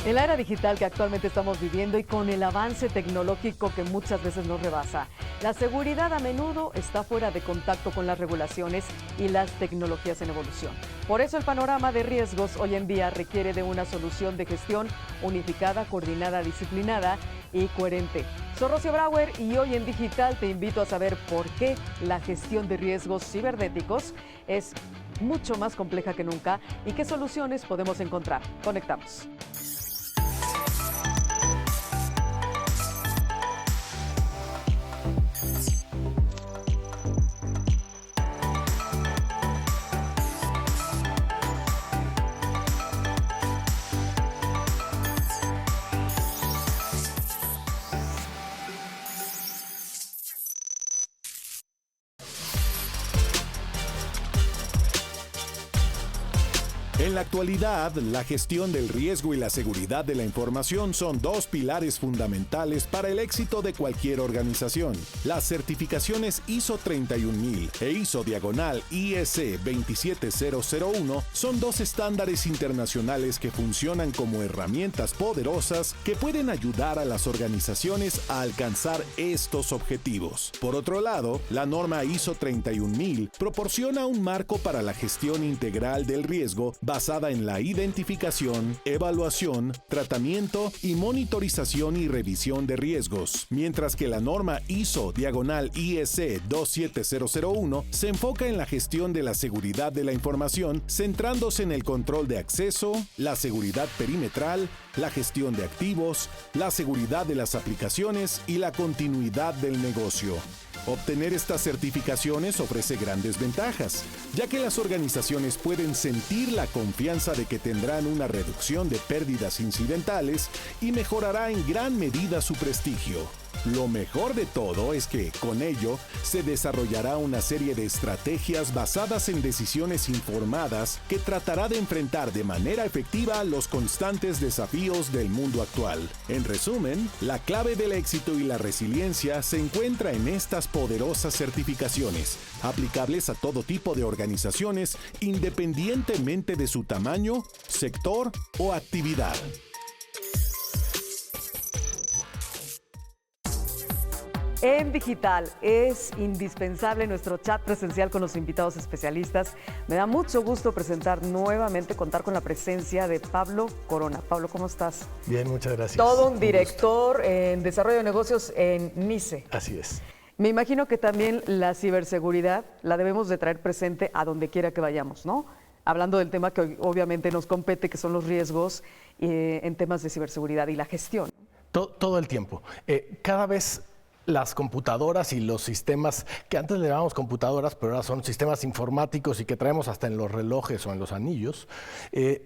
En la era digital que actualmente estamos viviendo y con el avance tecnológico que muchas veces nos rebasa, la seguridad a menudo está fuera de contacto con las regulaciones y las tecnologías en evolución. Por eso el panorama de riesgos hoy en día requiere de una solución de gestión unificada, coordinada, disciplinada y coherente. Soy Rocío Brauer y hoy en Digital te invito a saber por qué la gestión de riesgos cibernéticos es mucho más compleja que nunca y qué soluciones podemos encontrar. Conectamos. En la actualidad, la gestión del riesgo y la seguridad de la información son dos pilares fundamentales para el éxito de cualquier organización. Las certificaciones ISO 31000 e ISO/IEC 27001 son dos estándares internacionales que funcionan como herramientas poderosas que pueden ayudar a las organizaciones a alcanzar estos objetivos. Por otro lado, la norma ISO 31000 proporciona un marco para la gestión integral del riesgo basada en la identificación, evaluación, tratamiento y monitorización y revisión de riesgos, mientras que la norma ISO/IEC 27001 se enfoca en la gestión de la seguridad de la información, centrándose en el control de acceso, la seguridad perimetral, la gestión de activos, la seguridad de las aplicaciones y la continuidad del negocio. Obtener estas certificaciones ofrece grandes ventajas, ya que las organizaciones pueden sentir la confianza de que tendrán una reducción de pérdidas incidentales y mejorará en gran medida su prestigio. Lo mejor de todo es que, con ello, se desarrollará una serie de estrategias basadas en decisiones informadas que tratará de enfrentar de manera efectiva los constantes desafíos del mundo actual. En resumen, la clave del éxito y la resiliencia se encuentra en estas poderosas certificaciones, aplicables a todo tipo de organizaciones, independientemente de su tamaño, sector o actividad. En Digital es indispensable nuestro chat presencial con los invitados especialistas. Me da mucho gusto presentar nuevamente, contar con la presencia de Pablo Corona. Pablo, ¿cómo estás? Bien, muchas gracias. Todo un director en desarrollo de negocios en NICE. Así es. Me imagino que también la ciberseguridad la debemos de traer presente a donde quiera que vayamos, ¿no? Hablando del tema que obviamente nos compete, que son los riesgos en temas de ciberseguridad y la gestión. Todo el tiempo. Cada vez las computadoras y los sistemas, que antes le llamábamos computadoras, pero ahora son sistemas informáticos y que traemos hasta en los relojes o en los anillos,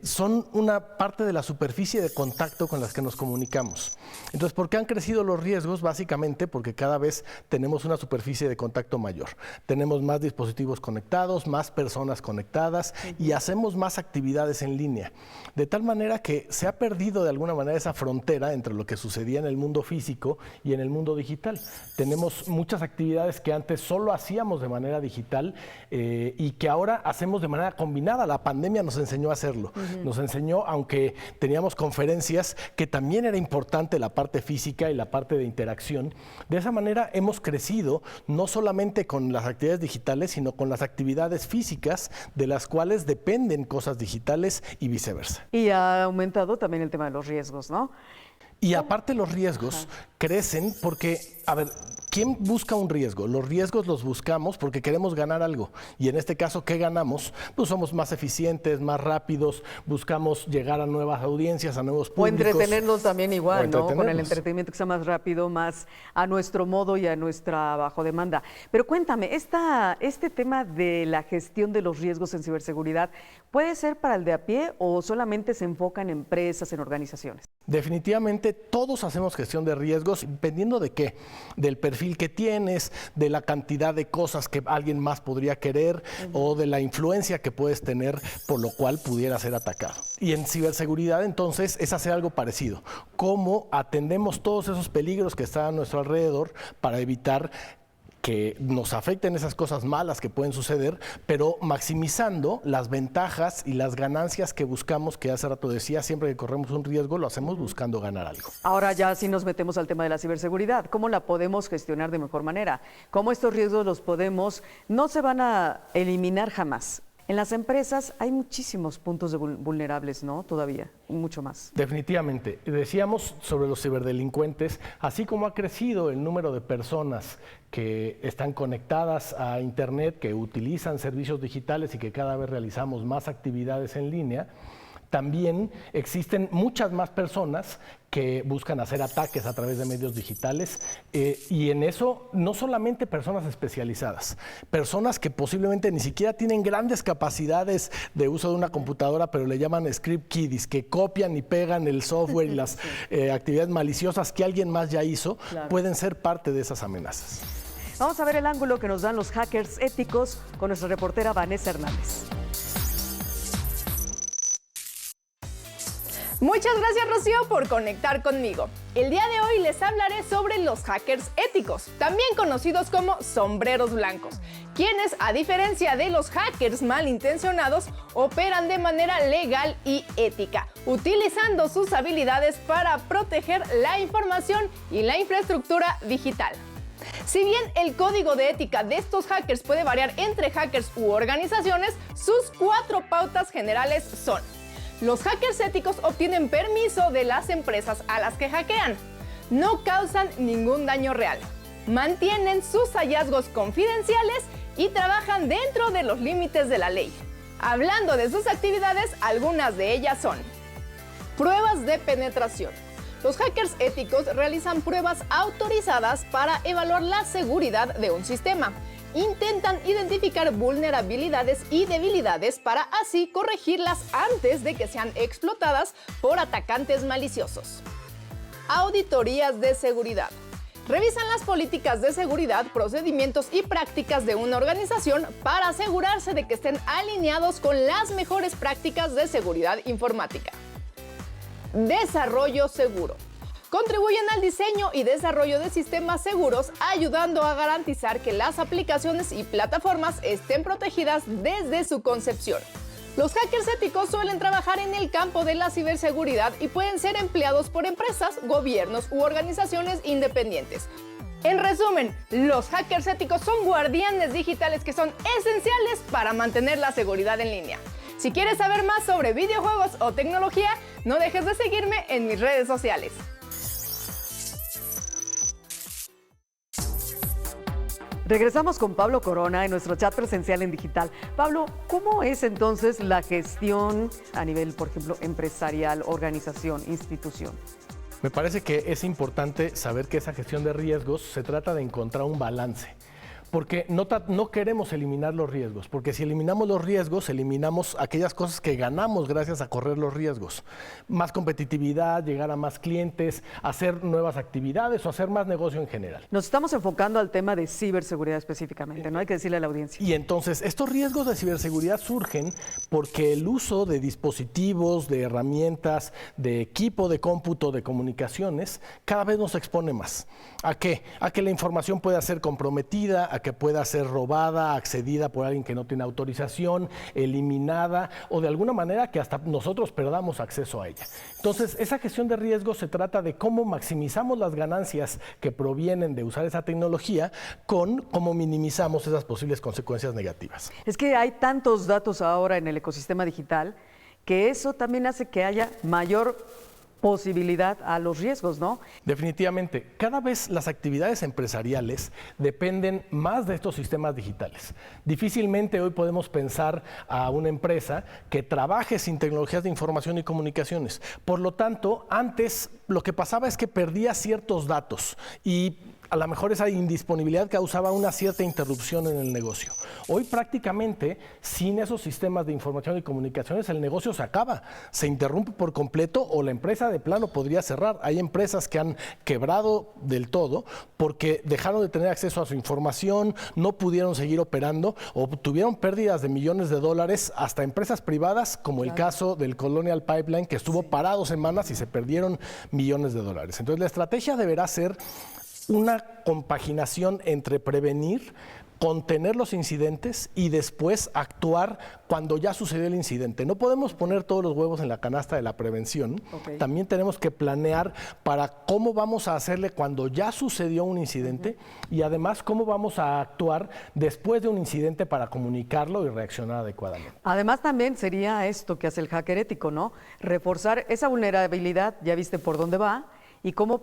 son una parte de la superficie de contacto con las que nos comunicamos. Entonces, ¿por qué han crecido los riesgos? Básicamente porque cada vez tenemos una superficie de contacto mayor. Tenemos más dispositivos conectados, más personas conectadas y hacemos más actividades en línea. De tal manera que se ha perdido de alguna manera esa frontera entre lo que sucedía en el mundo físico y en el mundo digital. Tenemos muchas actividades que antes solo hacíamos de manera digital y que ahora hacemos de manera combinada. La pandemia nos enseñó a hacerlo. Nos enseñó, aunque teníamos conferencias, que también era importante la parte física y la parte de interacción. De esa manera hemos crecido no solamente con las actividades digitales, sino con las actividades físicas de las cuales dependen cosas digitales y viceversa. Y ha aumentado también el tema de los riesgos, ¿no? Y aparte los riesgos crecen porque, a ver, ¿quién busca un riesgo? Los riesgos los buscamos porque queremos ganar algo. Y en este caso, ¿qué ganamos? Pues somos más eficientes, más rápidos, buscamos llegar a nuevas audiencias, a nuevos públicos. O entretenernos también igual, ¿no? Con el entretenimiento que sea más rápido, más a nuestro modo y a nuestra bajo demanda. Pero cuéntame, este tema de la gestión de los riesgos en ciberseguridad, ¿puede ser para el de a pie o solamente se enfoca en empresas, en organizaciones? Definitivamente todos hacemos gestión de riesgos, dependiendo de qué, del perfil que tienes, de la cantidad de cosas que alguien más podría querer o de la influencia que puedes tener por lo cual pudiera ser atacado. Y en ciberseguridad entonces es hacer algo parecido, cómo atendemos todos esos peligros que están a nuestro alrededor para evitar que nos afecten esas cosas malas que pueden suceder, pero maximizando las ventajas y las ganancias que buscamos, que hace rato decía, siempre que corremos un riesgo lo hacemos buscando ganar algo. Ahora ya sí nos metemos al tema de la ciberseguridad. ¿Cómo la podemos gestionar de mejor manera? ¿Cómo estos riesgos no se van a eliminar jamás? En las empresas hay muchísimos puntos vulnerables, ¿no? Todavía, mucho más. Definitivamente. Decíamos sobre los ciberdelincuentes, así como ha crecido el número de personas que están conectadas a Internet, que utilizan servicios digitales y que cada vez realizamos más actividades en línea, también existen muchas más personas que buscan hacer ataques a través de medios digitales y en eso no solamente personas especializadas, personas que posiblemente ni siquiera tienen grandes capacidades de uso de una computadora, pero le llaman script kiddies, que copian y pegan el software y las actividades maliciosas que alguien más ya hizo, claro, pueden ser parte de esas amenazas. Vamos a ver el ángulo que nos dan los hackers éticos con nuestra reportera Vanessa Hernández. Muchas gracias, Rocío, por conectar conmigo. El día de hoy les hablaré sobre los hackers éticos, también conocidos como sombreros blancos, quienes, a diferencia de los hackers malintencionados, operan de manera legal y ética, utilizando sus habilidades para proteger la información y la infraestructura digital. Si bien el código de ética de estos hackers puede variar entre hackers u organizaciones, sus 4 pautas generales son: los hackers éticos obtienen permiso de las empresas a las que hackean, no causan ningún daño real, mantienen sus hallazgos confidenciales y trabajan dentro de los límites de la ley. Hablando de sus actividades, algunas de ellas son: pruebas de penetración. Los hackers éticos realizan pruebas autorizadas para evaluar la seguridad de un sistema. Intentan identificar vulnerabilidades y debilidades para así corregirlas antes de que sean explotadas por atacantes maliciosos. Auditorías de seguridad. Revisan las políticas de seguridad, procedimientos y prácticas de una organización para asegurarse de que estén alineados con las mejores prácticas de seguridad informática. Desarrollo seguro. Contribuyen al diseño y desarrollo de sistemas seguros, ayudando a garantizar que las aplicaciones y plataformas estén protegidas desde su concepción. Los hackers éticos suelen trabajar en el campo de la ciberseguridad y pueden ser empleados por empresas, gobiernos u organizaciones independientes. En resumen, los hackers éticos son guardianes digitales que son esenciales para mantener la seguridad en línea. Si quieres saber más sobre videojuegos o tecnología, no dejes de seguirme en mis redes sociales. Regresamos con Pablo Corona en nuestro chat presencial en digital. Pablo, ¿cómo es entonces la gestión a nivel, por ejemplo, empresarial, organización, institución? Me parece que es importante saber que esa gestión de riesgos se trata de encontrar un balance. Porque no queremos eliminar los riesgos, porque si eliminamos los riesgos, eliminamos aquellas cosas que ganamos gracias a correr los riesgos. Más competitividad, llegar a más clientes, hacer nuevas actividades o hacer más negocio en general. Nos estamos enfocando al tema de ciberseguridad específicamente, ¿no? Hay que decirle a la audiencia. Y entonces, estos riesgos de ciberseguridad surgen porque el uso de dispositivos, de herramientas, de equipo de cómputo, de comunicaciones, cada vez nos expone más. ¿A qué? A que la información pueda ser comprometida, a que pueda ser robada, accedida por alguien que no tiene autorización, eliminada o de alguna manera que hasta nosotros perdamos acceso a ella. Entonces, esa gestión de riesgos se trata de cómo maximizamos las ganancias que provienen de usar esa tecnología con cómo minimizamos esas posibles consecuencias negativas. Es que hay tantos datos ahora en el ecosistema digital que eso también hace que haya mayor posibilidad a los riesgos, ¿no? Definitivamente. Cada vez las actividades empresariales dependen más de estos sistemas digitales. Difícilmente hoy podemos pensar a una empresa que trabaje sin tecnologías de información y comunicaciones. Por lo tanto, antes lo que pasaba es que perdía ciertos datos y a lo mejor esa indisponibilidad causaba una cierta interrupción en el negocio. Hoy prácticamente, sin esos sistemas de información y comunicaciones, el negocio se acaba, se interrumpe por completo o la empresa de plano podría cerrar. Hay empresas que han quebrado del todo porque dejaron de tener acceso a su información, no pudieron seguir operando o tuvieron pérdidas de millones de dólares, hasta empresas privadas, como el caso del Colonial Pipeline, que estuvo parado semanas y se perdieron millones de dólares. Entonces, la estrategia deberá ser una compaginación entre prevenir, contener los incidentes y después actuar cuando ya sucedió el incidente. No podemos poner todos los huevos en la canasta de la prevención. Okay. También tenemos que planear para cómo vamos a hacerle cuando ya sucedió un incidente y además cómo vamos a actuar después de un incidente para comunicarlo y reaccionar adecuadamente. Además también sería esto que hace el hacker ético, ¿no? Reforzar esa vulnerabilidad, ya viste por dónde va. ¿Y cómo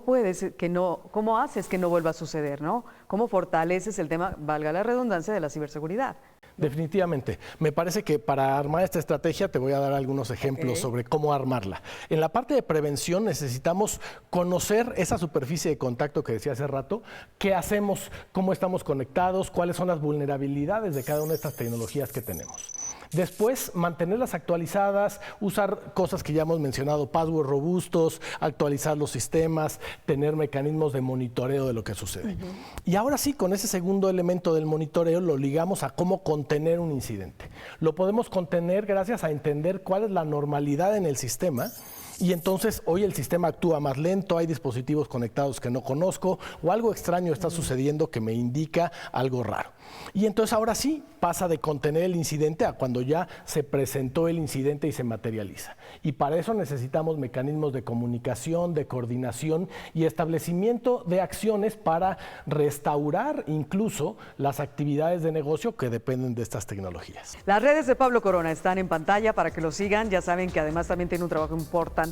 haces que no vuelva a suceder, ¿no? ¿Cómo fortaleces el tema, valga la redundancia, de la ciberseguridad? Definitivamente. Me parece que para armar esta estrategia te voy a dar algunos ejemplos sobre cómo armarla. En la parte de prevención necesitamos conocer esa superficie de contacto que decía hace rato, qué hacemos, cómo estamos conectados, cuáles son las vulnerabilidades de cada una de estas tecnologías que tenemos. Después, mantenerlas actualizadas, usar cosas que ya hemos mencionado, passwords robustos, actualizar los sistemas, tener mecanismos de monitoreo de lo que sucede. Y ahora sí, con ese segundo elemento del monitoreo lo ligamos a cómo contener un incidente. Lo podemos contener gracias a entender cuál es la normalidad en el sistema. Y entonces hoy el sistema actúa más lento, hay dispositivos conectados que no conozco o algo extraño está sucediendo que me indica algo raro. Y entonces ahora sí pasa de contener el incidente a cuando ya se presentó el incidente y se materializa. Y para eso necesitamos mecanismos de comunicación, de coordinación y establecimiento de acciones para restaurar incluso las actividades de negocio que dependen de estas tecnologías. Las redes de Pablo Corona están en pantalla para que lo sigan. Ya saben que además también tiene un trabajo importantísimo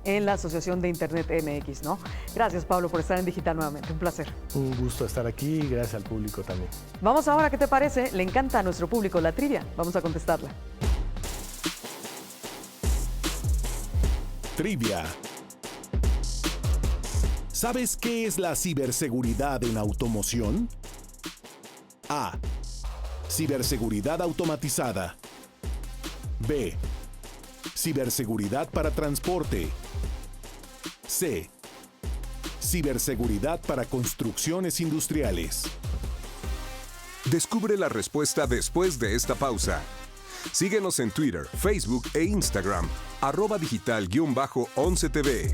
en la Asociación de Internet MX, ¿no? Gracias, Pablo, por estar en Digital nuevamente. Un placer. Un gusto estar aquí y gracias al público también. Vamos ahora, ¿qué te parece? Le encanta a nuestro público la trivia. Vamos a contestarla. Trivia. ¿Sabes qué es la ciberseguridad en automoción? A. Ciberseguridad automatizada. B. Ciberseguridad para transporte. C. Ciberseguridad para construcciones industriales. Descubre la respuesta después de esta pausa. Síguenos en Twitter, Facebook e Instagram, @digital_11tv.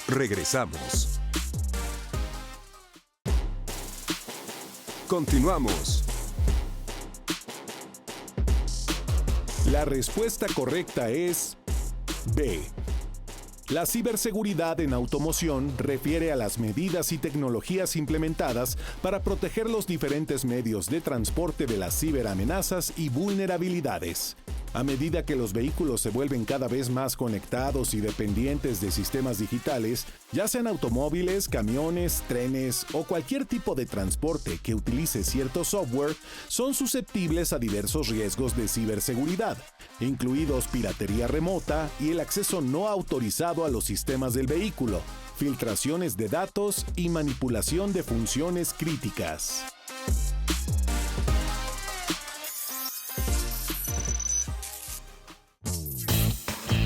Regresamos. Continuamos. La respuesta correcta es B. La ciberseguridad en automoción refiere a las medidas y tecnologías implementadas para proteger los diferentes medios de transporte de las ciberamenazas y vulnerabilidades. A medida que los vehículos se vuelven cada vez más conectados y dependientes de sistemas digitales, ya sean automóviles, camiones, trenes o cualquier tipo de transporte que utilice cierto software, son susceptibles a diversos riesgos de ciberseguridad, incluidos piratería remota y el acceso no autorizado a los sistemas del vehículo, filtraciones de datos y manipulación de funciones críticas.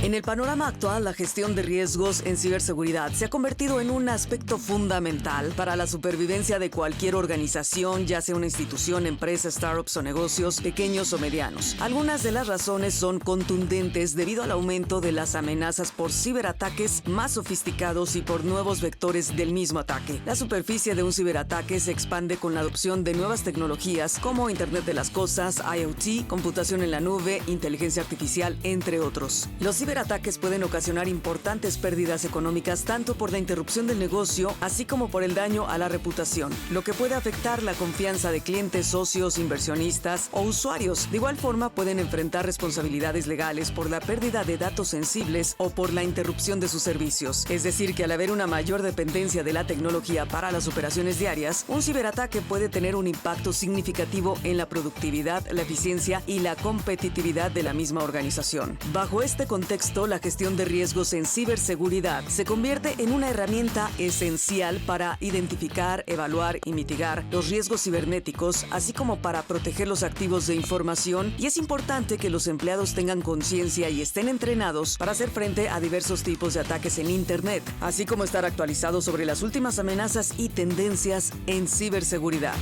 En el panorama actual, la gestión de riesgos en ciberseguridad se ha convertido en un aspecto fundamental para la supervivencia de cualquier organización, ya sea una institución, empresa, startups o negocios pequeños o medianos. Algunas de las razones son contundentes debido al aumento de las amenazas por ciberataques más sofisticados y por nuevos vectores del mismo ataque. La superficie de un ciberataque se expande con la adopción de nuevas tecnologías como Internet de las Cosas, IoT, computación en la nube, inteligencia artificial, entre otros. Los ciberataques pueden ocasionar importantes pérdidas económicas tanto por la interrupción del negocio, así como por el daño a la reputación, lo que puede afectar la confianza de clientes, socios, inversionistas o usuarios. De igual forma, pueden enfrentar responsabilidades legales por la pérdida de datos sensibles o por la interrupción de sus servicios. Es decir, que al haber una mayor dependencia de la tecnología para las operaciones diarias, un ciberataque puede tener un impacto significativo en la productividad, la eficiencia y la competitividad de la misma organización. Bajo este contexto, la gestión de riesgos en ciberseguridad se convierte en una herramienta esencial para identificar, evaluar y mitigar los riesgos cibernéticos, así como para proteger los activos de información, y es importante que los empleados tengan conciencia y estén entrenados para hacer frente a diversos tipos de ataques en Internet, así como estar actualizados sobre las últimas amenazas y tendencias en ciberseguridad.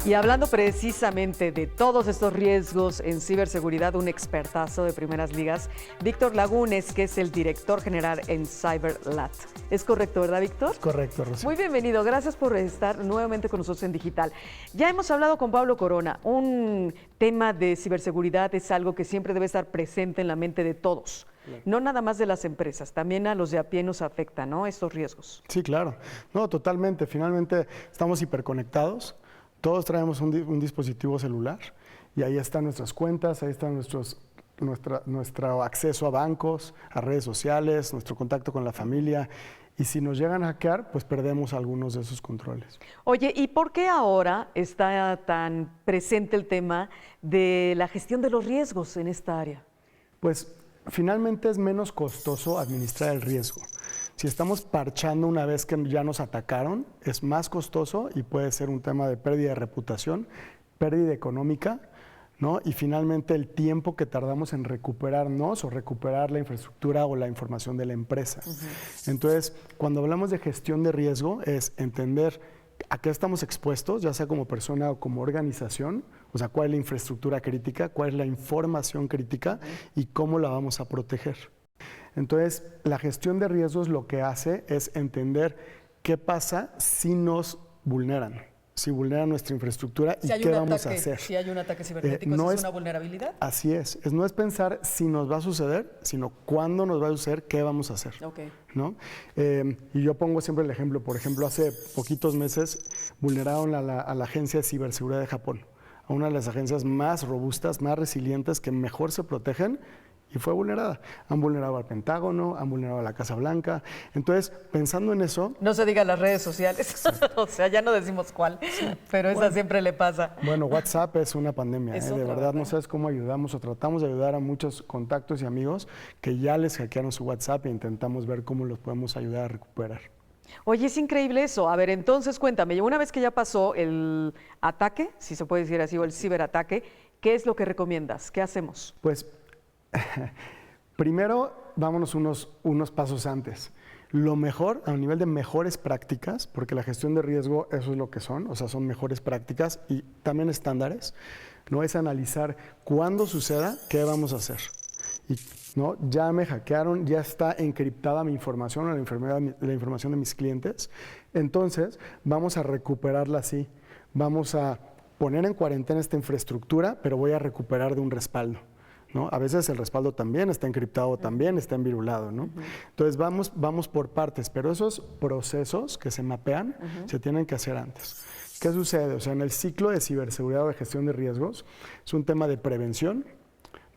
Y hablando precisamente de todos estos riesgos en ciberseguridad, un expertazo de primeras ligas, Víctor Lagunes, que es el director general en CyberLat. ¿Es correcto, verdad, Víctor? Es correcto, Rocío. Muy bienvenido, gracias por estar nuevamente con nosotros en Digital. Ya hemos hablado con Pablo Corona, un tema de ciberseguridad es algo que siempre debe estar presente en la mente de todos. No nada más de las empresas, también a los de a pie nos afecta, ¿no? Estos riesgos. Sí, claro. No, totalmente. Finalmente estamos hiperconectados. Todos traemos un dispositivo celular y ahí están nuestras cuentas, ahí está nuestro acceso a bancos, a redes sociales, nuestro contacto con la familia. Y si nos llegan a hackear, pues perdemos algunos de esos controles. Oye, ¿y por qué ahora está tan presente el tema de la gestión de los riesgos en esta área? Pues finalmente es menos costoso administrar el riesgo. Si estamos parchando una vez que ya nos atacaron, es más costoso y puede ser un tema de pérdida de reputación, pérdida económica, ¿no? Y finalmente el tiempo que tardamos en recuperarnos o recuperar la infraestructura o la información de la empresa. Entonces, cuando hablamos de gestión de riesgo, es entender a qué estamos expuestos, ya sea como persona o como organización, o sea, cuál es la infraestructura crítica, cuál es la información crítica y cómo la vamos a proteger. Entonces, la gestión de riesgos lo que hace es entender qué pasa si nos vulneran, si vulneran nuestra infraestructura y qué vamos a hacer. Si hay un ataque cibernético, no ¿es una vulnerabilidad? Así es. No es pensar si nos va a suceder, sino cuándo nos va a suceder, qué vamos a hacer. Okay. ¿No? Y yo pongo siempre el ejemplo. Por ejemplo, hace poquitos meses vulneraron a la Agencia de Ciberseguridad de Japón, a una de las agencias más robustas, más resilientes, que mejor se protegen, y fue vulnerada. Han vulnerado al Pentágono, han vulnerado a la Casa Blanca. Entonces, pensando en eso... No se diga las redes sociales, o sea, ya no decimos cuál, pero esa siempre le pasa. Bueno, WhatsApp es una pandemia, Es de otra, verdad, no sabes cómo ayudamos o tratamos de ayudar a muchos contactos y amigos que ya les hackearon su WhatsApp e intentamos ver cómo los podemos ayudar a recuperar. Oye, es increíble eso. A ver, entonces cuéntame, una vez que ya pasó el ataque, si se puede decir así, o el ciberataque, ¿qué es lo que recomiendas? ¿Qué hacemos? Pues primero, vámonos unos pasos antes. Lo mejor, a nivel de mejores prácticas, porque la gestión de riesgo, eso es lo que son, o sea, son mejores prácticas y también estándares, no es analizar cuándo suceda, qué vamos a hacer. Y, ¿no? Ya me hackearon, ya está encriptada mi información, la información de mis clientes, entonces vamos a recuperarla así, vamos a poner en cuarentena esta infraestructura, pero voy a recuperar de un respaldo. ¿No? A veces el respaldo también está encriptado, también está envirulado, ¿no? Entonces vamos por partes, pero esos procesos que se mapean se tienen que hacer antes. ¿Qué sucede? O sea, en el ciclo de ciberseguridad o de gestión de riesgos es un tema de prevención,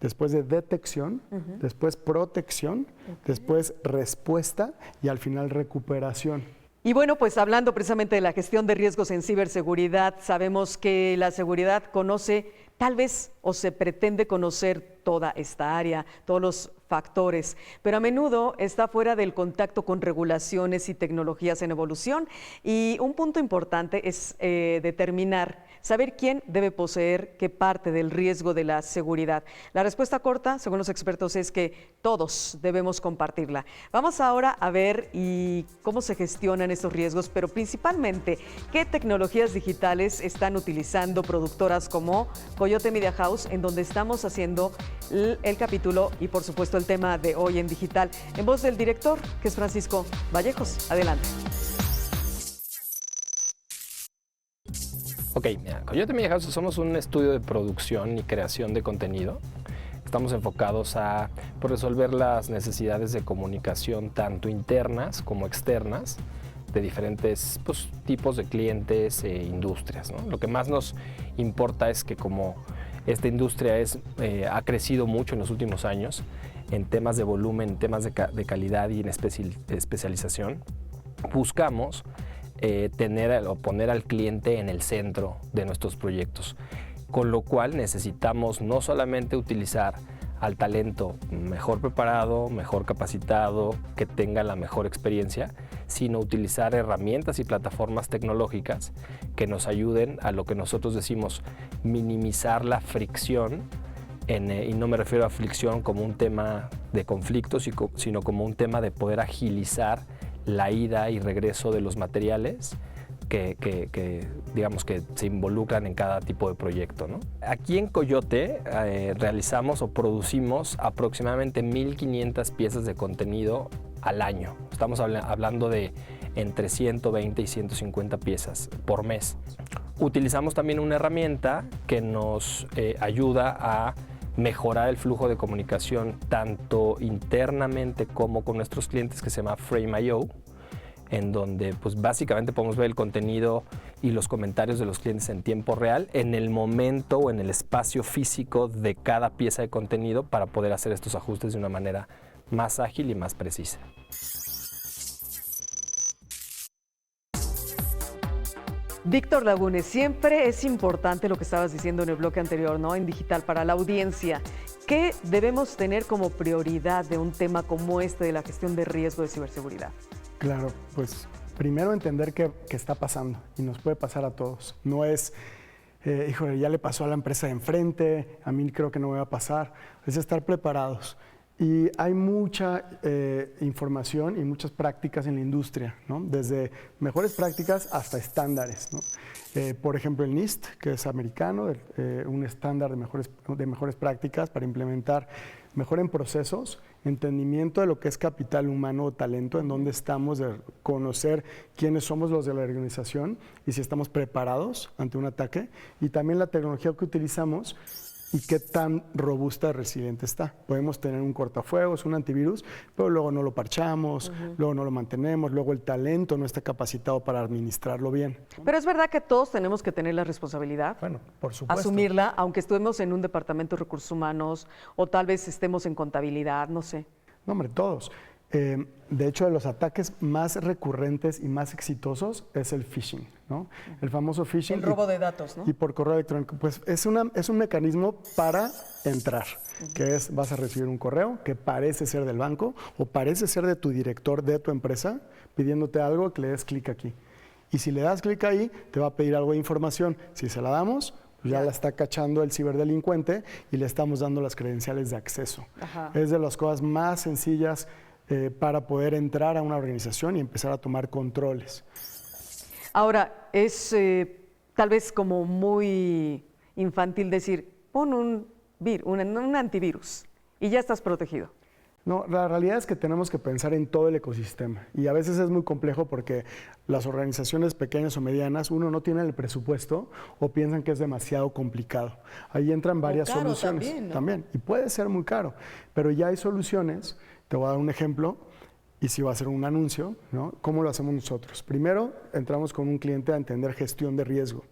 después de detección, después protección, después respuesta y al final recuperación. Y bueno, pues hablando precisamente de la gestión de riesgos en ciberseguridad, sabemos que la seguridad conoce tal vez o se pretende conocer toda esta área, todos los factores, pero a menudo está fuera del contacto con regulaciones y tecnologías en evolución. Y un punto importante es determinar, saber quién debe poseer qué parte del riesgo de la seguridad. La respuesta corta, según los expertos, es que todos debemos compartirla. Vamos ahora a ver cómo se gestionan estos riesgos, pero principalmente qué tecnologías digitales están utilizando productoras como Coyote Media House, en donde estamos haciendo el capítulo y por supuesto el tema de hoy en Digital, en voz del director, que es Francisco Vallejos. Adelante. Ok, mira, Coyote Media House somos un estudio de producción y creación de contenido. Estamos enfocados a resolver las necesidades de comunicación tanto internas como externas de diferentes tipos de clientes e industrias, ¿no? Lo que más nos importa es que como esta industria ha crecido mucho en los últimos años en temas de volumen, en temas de calidad y en especialización, buscamos poner al cliente en el centro de nuestros proyectos, con lo cual necesitamos no solamente utilizar al talento mejor preparado, mejor capacitado, que tenga la mejor experiencia, sino utilizar herramientas y plataformas tecnológicas que nos ayuden a lo que nosotros decimos minimizar la fricción, y no me refiero a fricción como un tema de conflictos, sino como un tema de poder agilizar la ida y regreso de los materiales digamos que se involucran en cada tipo de proyecto, ¿no? Aquí en Coyote realizamos o producimos aproximadamente 1,500 piezas de contenido al año. Estamos hablando de entre 120 y 150 piezas por mes. Utilizamos también una herramienta que nos ayuda a mejorar el flujo de comunicación tanto internamente como con nuestros clientes, que se llama Frame.io, en donde pues básicamente podemos ver el contenido y los comentarios de los clientes en tiempo real, en el momento o en el espacio físico de cada pieza de contenido, para poder hacer estos ajustes de una manera más ágil y más precisa. Víctor Lagunes, siempre es importante lo que estabas diciendo en el bloque anterior, ¿no? En digital, para la audiencia. ¿Qué debemos tener como prioridad de un tema como este de la gestión de riesgo de ciberseguridad? Claro, pues primero entender qué está pasando y nos puede pasar a todos. No es, híjole, ya le pasó a la empresa de enfrente, a mí creo que no me va a pasar. Es estar preparados. Y hay mucha información y muchas prácticas en la industria, ¿no? Desde mejores prácticas hasta estándares, ¿no? Por ejemplo, el NIST, que es americano, un estándar de mejores prácticas para implementar mejor en procesos, entendimiento de lo que es capital humano o talento, en dónde estamos, de conocer quiénes somos los de la organización y si estamos preparados ante un ataque, y también la tecnología que utilizamos y qué tan robusta y resiliente está. Podemos tener un cortafuegos, un antivirus, pero luego no lo parchamos, luego no lo mantenemos, luego el talento no está capacitado para administrarlo bien. Pero es verdad que todos tenemos que tener la responsabilidad, Bueno, por supuesto. asumirla, aunque estemos en un departamento de recursos humanos o tal vez estemos en contabilidad, no sé. No, hombre, todos. De hecho, de los ataques más recurrentes y más exitosos es el phishing, ¿no? El famoso phishing. El robo de datos, ¿no? Y por correo electrónico. Pues es un mecanismo para entrar, que es, vas a recibir un correo que parece ser del banco o parece ser de tu director de tu empresa, pidiéndote algo, que le des clic aquí. Y si le das clic ahí, te va a pedir algo de información. Si se la damos, pues ya la está cachando el ciberdelincuente y le estamos dando las credenciales de acceso. Ajá. Es de las cosas más sencillas para poder entrar a una organización y empezar a tomar controles. Ahora, es tal vez como muy infantil decir, pon un antivirus y ya estás protegido. No, la realidad es que tenemos que pensar en todo el ecosistema y a veces es muy complejo porque las organizaciones pequeñas o medianas, uno no tiene el presupuesto o piensan que es demasiado complicado. Ahí entran varias caro soluciones también, ¿no? también, y puede ser muy caro, pero ya hay soluciones. Te voy a dar un ejemplo y si va a ser un anuncio, ¿no? ¿Cómo lo hacemos nosotros? Primero, entramos con un cliente a entender gestión de riesgo.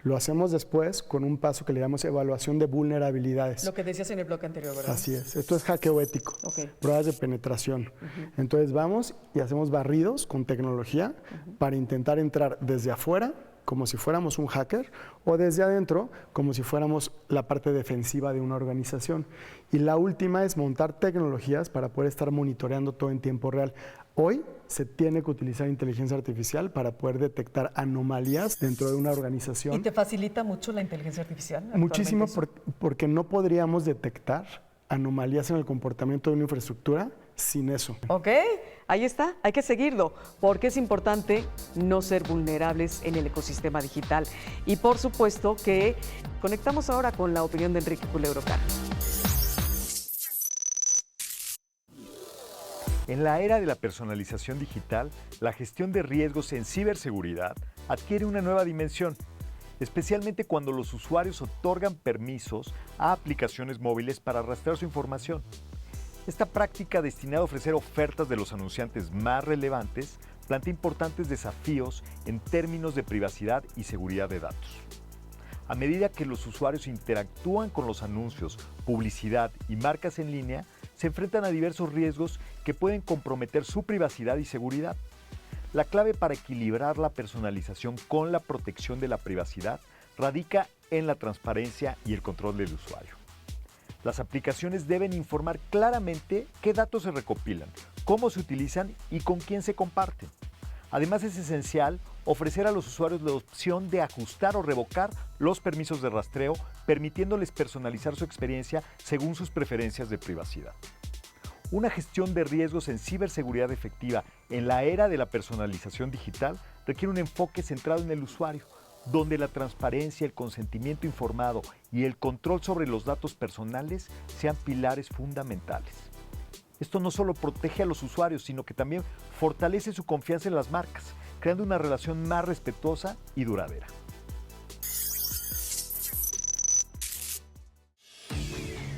Lo hacemos después con un paso que le llamamos evaluación de vulnerabilidades. Lo que decías en el bloque anterior, ¿verdad? Así es. Esto es hackeo ético, pruebas de penetración. Entonces vamos y hacemos barridos con tecnología para intentar entrar desde afuera, como si fuéramos un hacker, o desde adentro, como si fuéramos la parte defensiva de una organización. Y la última es montar tecnologías para poder estar monitoreando todo en tiempo real. Hoy se tiene que utilizar inteligencia artificial para poder detectar anomalías dentro de una organización. ¿Y te facilita mucho la inteligencia artificial? Muchísimo, eso? porque no podríamos detectar anomalías en el comportamiento de una infraestructura sin eso. Ok, ahí está, hay que seguirlo, porque es importante no ser vulnerables en el ecosistema digital. Y por supuesto que conectamos ahora con la opinión de Enrique Culebro Caro. En la era de la personalización digital, la gestión de riesgos en ciberseguridad adquiere una nueva dimensión, especialmente cuando los usuarios otorgan permisos a aplicaciones móviles para rastrear su información. Esta práctica, destinada a ofrecer ofertas de los anunciantes más relevantes, plantea importantes desafíos en términos de privacidad y seguridad de datos. A medida que los usuarios interactúan con los anuncios, publicidad y marcas en línea, se enfrentan a diversos riesgos que pueden comprometer su privacidad y seguridad. La clave para equilibrar la personalización con la protección de la privacidad radica en la transparencia y el control del usuario. Las aplicaciones deben informar claramente qué datos se recopilan, cómo se utilizan y con quién se comparten. Además, es esencial ofrecer a los usuarios la opción de ajustar o revocar los permisos de rastreo, permitiéndoles personalizar su experiencia según sus preferencias de privacidad. Una gestión de riesgos en ciberseguridad efectiva en la era de la personalización digital requiere un enfoque centrado en el usuario, donde la transparencia, el consentimiento informado y el control sobre los datos personales sean pilares fundamentales. Esto no solo protege a los usuarios, sino que también fortalece su confianza en las marcas, creando una relación más respetuosa y duradera.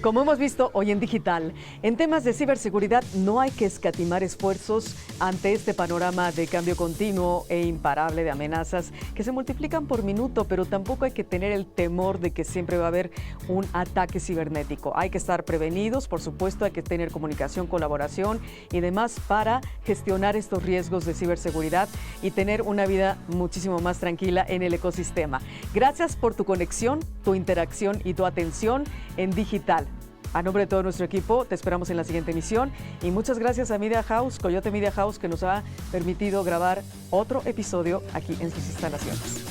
Como hemos visto hoy en Digital, en temas de ciberseguridad no hay que escatimar esfuerzos ante este panorama de cambio continuo e imparable de amenazas que se multiplican por minuto, pero tampoco hay que tener el temor de que siempre va a haber un ataque cibernético. Hay que estar prevenidos, por supuesto, hay que tener comunicación, colaboración y demás para gestionar estos riesgos de ciberseguridad y tener una vida muchísimo más tranquila en el ecosistema. Gracias por tu conexión, tu interacción y tu atención en Digital. A nombre de todo nuestro equipo, te esperamos en la siguiente emisión y muchas gracias a Media House, Coyote Media House, que nos ha permitido grabar otro episodio aquí en sus instalaciones.